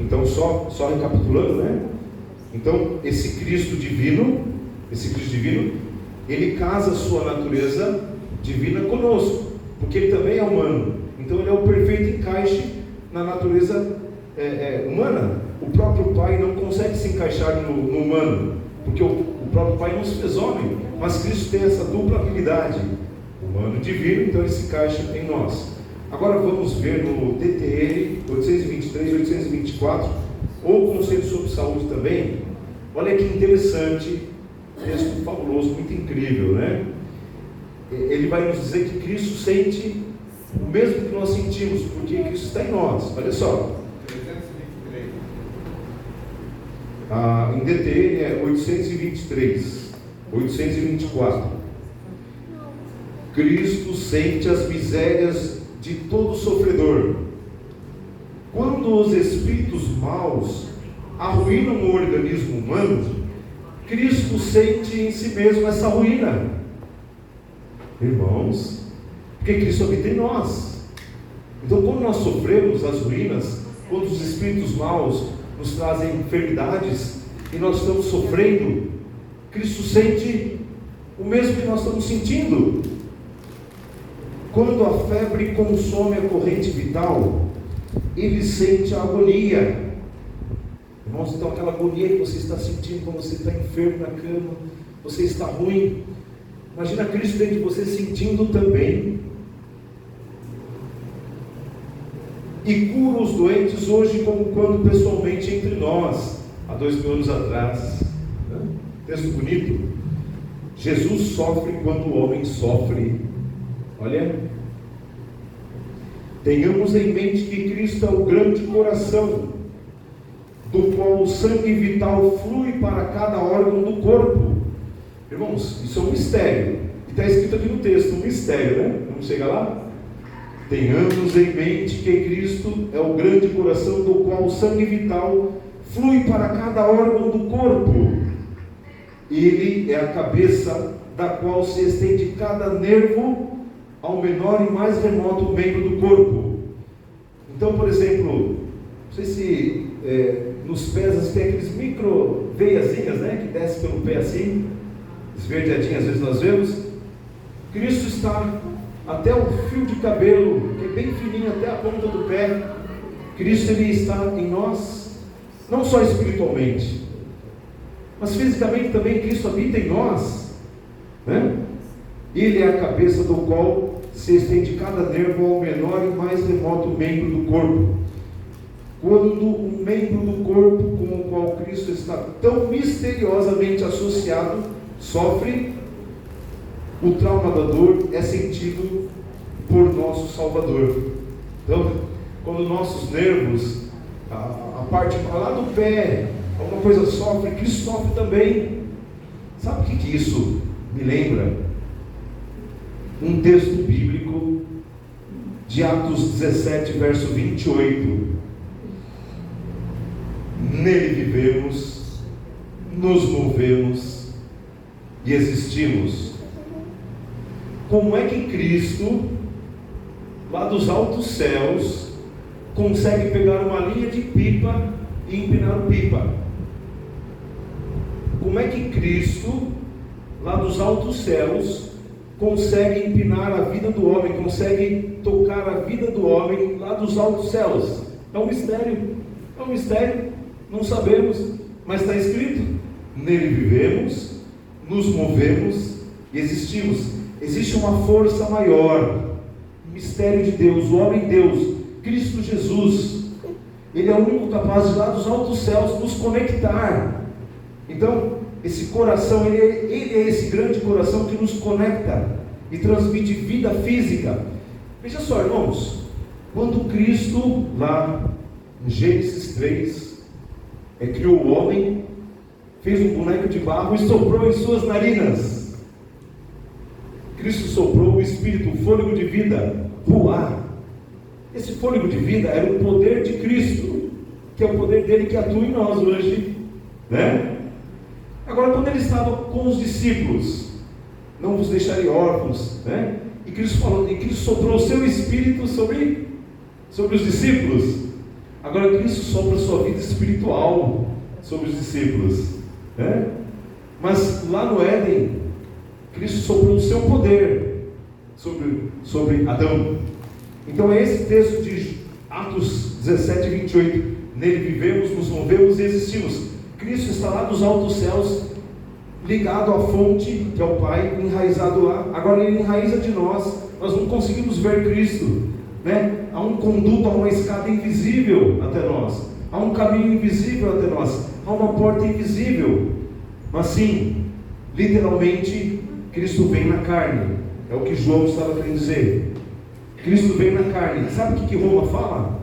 Então, só recapitulando, né? Então, esse Cristo divino, ele casa a sua natureza divina conosco, porque ele também é humano. Então, ele é o perfeito encaixe na natureza humana. O próprio Pai não consegue se encaixar no humano, porque o próprio Pai não se fez homem, mas Cristo tem essa dupla habilidade, humano e divino, então ele se encaixa em nós. Agora vamos ver no DTL 823, 824, ou Conselho sobre Saúde também. Olha que interessante, texto fabuloso, muito incrível, né? Ele vai nos dizer que Cristo sente o mesmo que nós sentimos, porque Cristo está em nós. Olha só. 323. Em DTN é 823, 824. Cristo sente as misérias de todo sofredor. Quando os espíritos maus arruinam o organismo humano, Cristo sente em si mesmo essa ruína. Irmãos, porque Cristo habita em nós. Então, quando nós sofremos as ruínas, quando os espíritos maus nos trazem enfermidades e nós estamos sofrendo, Cristo sente o mesmo que nós estamos sentindo. Quando a febre consome a corrente vital, ele sente a agonia. Irmãos, então aquela agonia que você está sentindo quando você está enfermo na cama, você está ruim, imagina Cristo dentro de você sentindo também. E cura os doentes hoje como quando pessoalmente entre nós, há 2000 anos atrás. Texto bonito. Jesus sofre quando o homem sofre. Olha, tenhamos em mente que Cristo é o grande coração, do qual o sangue vital flui para cada órgão do corpo. Irmãos, isso é um mistério, e está escrito aqui no texto, um mistério, né? Vamos chegar lá? Tenhamos em mente que Cristo é o grande coração, do qual o sangue vital flui para cada órgão do corpo. Ele é a cabeça da qual se estende cada nervo ao menor e mais remoto membro do corpo. Então, por exemplo, não sei se nos pés tem aqueles micro veiazinhas, né, que desce pelo pé assim, esverdeadinhas, às vezes nós vemos. Cristo está até o fio de cabelo, que é bem fininho, até a ponta do pé. Cristo, ele está em nós, não só espiritualmente, mas fisicamente também. Cristo habita em nós, né? Ele é a cabeça do qual se estende cada nervo ao menor e mais remoto membro do corpo. Quando um membro do corpo com o qual Cristo está tão misteriosamente associado sofre, o trauma da dor é sentido por nosso Salvador. Então, quando nossos nervos, a parte lá do pé, alguma coisa sofre, Cristo sofre também. Sabe o que isso me lembra? Um texto bíblico de Atos 17, verso 28. Nele vivemos, nos movemos e existimos. Como é que Cristo, lá dos altos céus, consegue pegar uma linha de pipa e empinar o pipa? Como é que Cristo, lá dos altos céus, consegue empinar a vida do homem, consegue tocar a vida do homem lá dos altos céus? É um mistério, não sabemos, mas está escrito: nele vivemos, nos movemos e existimos. Existe uma força maior, mistério de Deus, o homem Deus, Cristo Jesus. Ele é o único capaz de lá dos altos céus nos conectar. Então, esse coração, ele é esse grande coração que nos conecta e transmite vida física. Veja só, irmãos, quando Cristo, lá em Gênesis 3, criou o homem, fez um boneco de barro e soprou em suas narinas. Cristo soprou o Espírito, o fôlego de vida, ruá. Esse fôlego de vida era o poder de Cristo, que é o poder dele que atua em nós hoje, né? Agora, quando ele estava com os discípulos, não vos deixarei órfãos, né? E Cristo soprou o seu Espírito sobre os discípulos. Agora Cristo sopra a sua vida espiritual sobre os discípulos, né? Mas lá no Éden, Cristo soprou o seu poder sobre Adão. Então é esse texto de Atos 17, 28. Nele vivemos, nos movemos e existimos. Cristo está lá dos altos céus, ligado à fonte, que é o Pai, enraizado lá. Agora Ele enraiza de nós. Nós não conseguimos ver Cristo, né? Há um conduto, há uma escada invisível até nós. Há um caminho invisível até nós. Há uma porta invisível. Mas sim, literalmente, Cristo vem na carne. É o que João estava querendo dizer. Cristo vem na carne. Sabe o que Roma fala?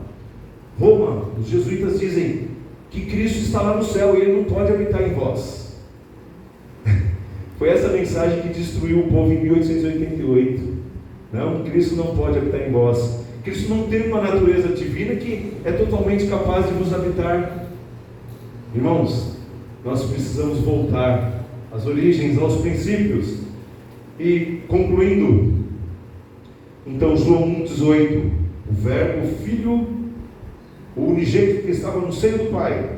Roma, os jesuítas dizem que Cristo está lá no céu e Ele não pode habitar em vós. Foi essa mensagem que destruiu o povo em 1888. Não, Cristo não pode habitar em vós. Cristo não tem uma natureza divina que é totalmente capaz de vos habitar. Irmãos, nós precisamos voltar às origens, aos princípios. E concluindo, então João 1,18, o Verbo, o Filho, o unigênito que estava no seio do Pai.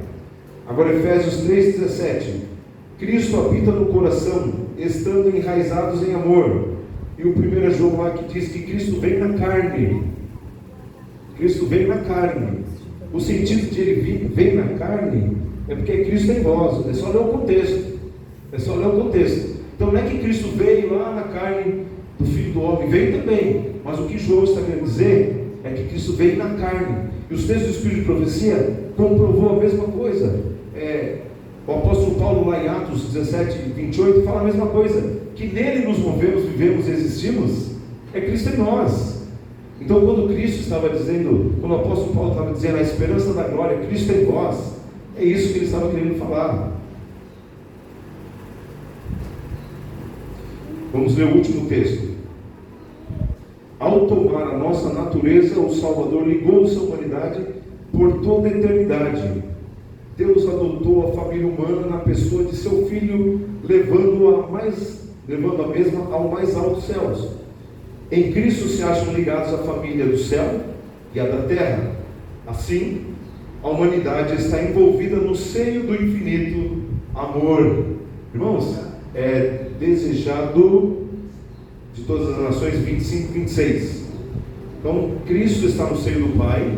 Agora Efésios 3,17, Cristo habita no coração, estando enraizados em amor. E o 1 João lá que diz que Cristo vem na carne. Cristo vem na carne. O sentido de Ele vem na carne é porque Cristo é em vós. É só ler o contexto. É só ler o contexto. Então não é que Cristo veio lá na carne do Filho do Homem. Veio também. Mas o que João está querendo dizer é que Cristo veio na carne. E os textos do Espírito de Profecia comprovou a mesma coisa. O apóstolo Paulo lá em Atos 17, 28 fala a mesma coisa. Que nele nos movemos, vivemos e existimos. É Cristo em nós. Então quando Cristo estava dizendo, quando o apóstolo Paulo estava dizendo a esperança da glória, Cristo em vós, é isso que ele estava querendo falar. Vamos ler o último texto. Ao tomar a nossa natureza, o Salvador ligou-se à humanidade por toda a eternidade. Deus adotou a família humana na pessoa de seu Filho, levando a mesma ao mais altos céus. Em Cristo se acham ligados a família do céu e a da terra. Assim, a humanidade está envolvida no seio do infinito amor. Irmãos, é desejado de todas as nações, 25, 26. Então, Cristo está no seio do Pai,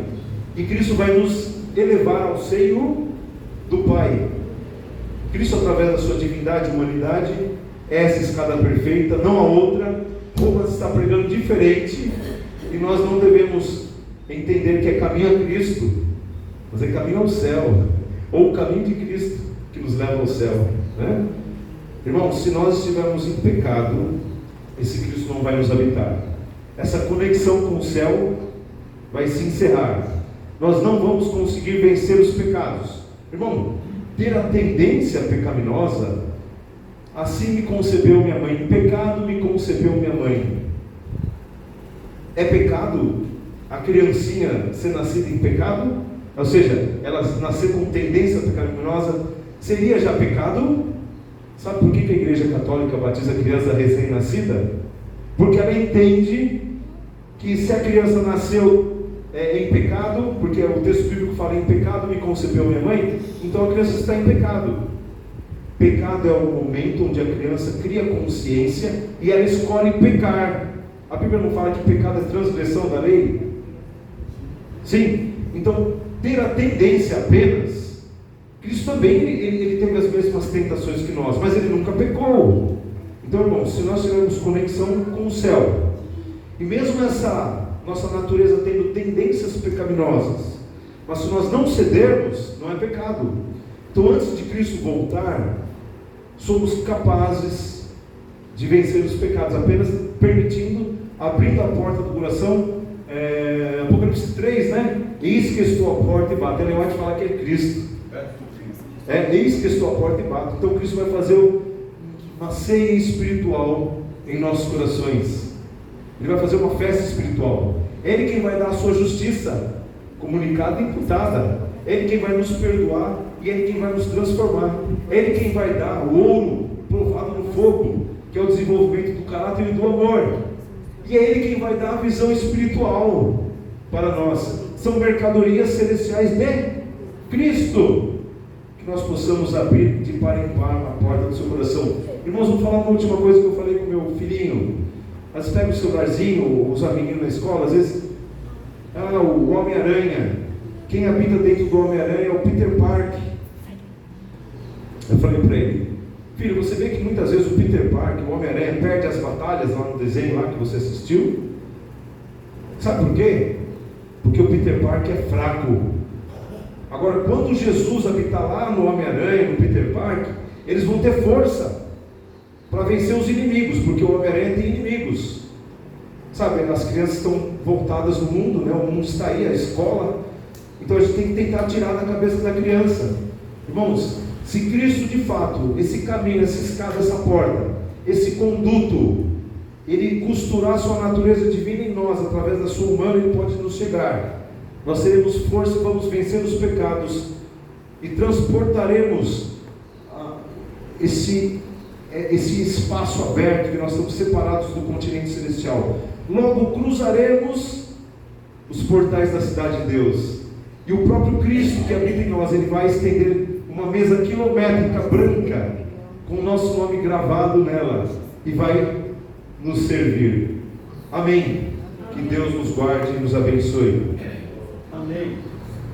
e Cristo vai nos elevar ao seio do Pai. Cristo, através da sua divindade e humanidade, é essa escada perfeita, não há outra. Roma está pregando diferente, e nós não devemos entender que é caminho a Cristo, mas é caminho ao céu, ou o caminho de Cristo que nos leva ao céu, né? Irmãos, se nós estivermos em pecado, esse Cristo não vai nos habitar. Essa conexão com o céu vai se encerrar. Nós não vamos conseguir vencer os pecados. Irmão, ter a tendência pecaminosa, assim me concebeu minha mãe. Em pecado me concebeu minha mãe. É pecado a criancinha ser nascida em pecado? Ou seja, ela nascer com tendência pecaminosa, seria já pecado? Sabe por que a Igreja Católica batiza a criança recém-nascida? Porque ela entende que se a criança nasceu em pecado, porque o texto bíblico fala em pecado me concebeu minha mãe, então a criança está em pecado. Pecado é o momento onde a criança cria consciência e ela escolhe pecar. A Bíblia não fala que pecado é transgressão da lei? Sim. Então, ter a tendência apenas, Cristo também ele teve as mesmas tentações que nós, mas ele nunca pecou. Então, irmãos, se nós tivermos conexão com o céu, e mesmo essa nossa natureza tendo tendências pecaminosas, mas se nós não cedermos, não é pecado. Então, antes de Cristo voltar, somos capazes de vencer os pecados, apenas permitindo, abrindo a porta do coração. Apocalipse 3, né? Eis que estou à porta e bato. Ele vai te falar que é Cristo. Eis que estou à porta e bato. Então Cristo vai fazer uma ceia espiritual em nossos corações. Ele vai fazer uma festa espiritual. Ele quem vai dar a sua justiça comunicada e imputada. Ele quem vai nos perdoar e Ele quem vai nos transformar. Ele quem vai dar o ouro provado no fogo, que é o desenvolvimento do caráter e do amor. E é Ele quem vai dar a visão espiritual para nós. são mercadorias celestiais de Cristo. Que nós possamos abrir de par em par a porta do seu coração. Irmãos, vou falar uma última coisa que eu falei com meu filhinho. Às vezes pega o celularzinho, os amiguinhos na escola, às vezes, o Homem-Aranha. Quem habita dentro do Homem-Aranha é o Peter Parker. Eu falei para ele: filho, você vê que muitas vezes o Peter Parker, o Homem-Aranha, perde as batalhas lá no desenho lá que você assistiu? Sabe por quê? Porque o Peter Parker é fraco. Agora, quando Jesus habitar lá no Homem-Aranha, no Peter Parker, eles vão ter força para vencer os inimigos, porque o Homem-Aranha tem inimigos. Sabe, as crianças estão voltadas no mundo, né? O mundo está aí, a escola. Então a gente tem que tentar tirar da cabeça da criança. Irmãos, se Cristo de fato, esse caminho, essa escada, essa porta, esse conduto, Ele costurar sua natureza divina em nós, através da sua humana, Ele pode nos chegar. Nós teremos força e vamos vencer os pecados e transportaremos esse espaço aberto, que nós estamos separados do continente celestial. Logo cruzaremos os portais da cidade de Deus, e o próprio Cristo que habita em nós, Ele vai estender uma mesa quilométrica branca com o nosso nome gravado nela e vai nos servir. Amém. Que Deus nos guarde e nos abençoe. Amém.